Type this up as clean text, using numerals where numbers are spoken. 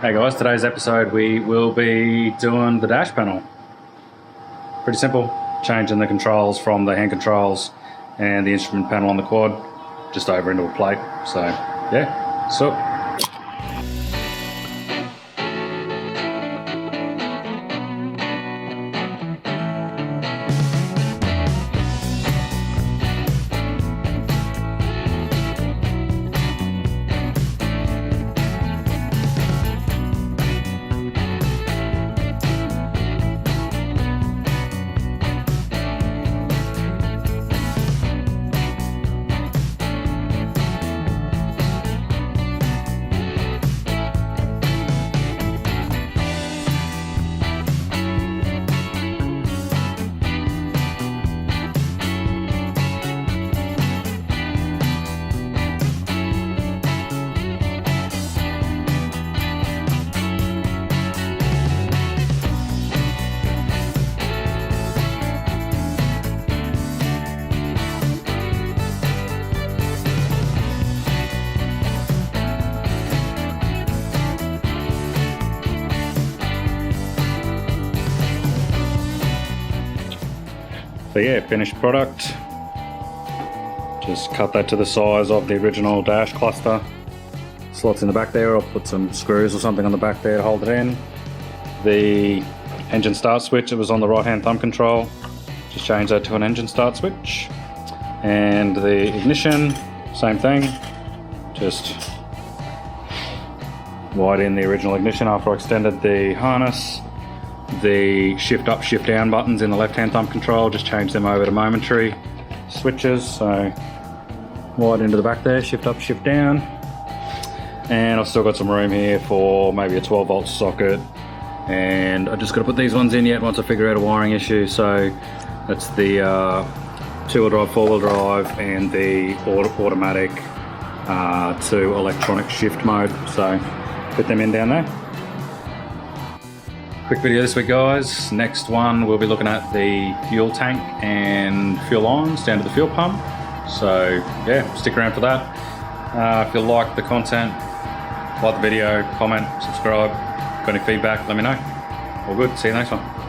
Hey guys, today's episode we will be doing the dash panel. Pretty simple, changing the controls from the hand controls and the instrument panel on the quad just over into a plate. So yeah, so. So yeah, finished product. Just cut that to the size of the original dash cluster. Slots in the back there. I'll put some screws or something on the back there to hold it in. The engine start switch, it was on the right hand thumb control. Just change that to an engine start switch. And the ignition, same thing. Just wide in the original ignition after I extended the harness. The shift up, shift down buttons in the left hand thumb control, just change them over to momentary switches. So wide into the back there, shift up, shift down. And I've still got some room here for maybe a 12 volt socket. And I just got to put these ones in yet once I figure out a wiring issue. So that's the 2-wheel drive, 4-wheel drive, and the automatic to electronic shift mode. So put them in down there. Quick video this week guys. Next one we'll be looking at the fuel tank and fuel lines down to the fuel pump. So yeah, stick around for that. If you like the content, like the video, comment, subscribe. Got any feedback, let me know. All good, see you next one.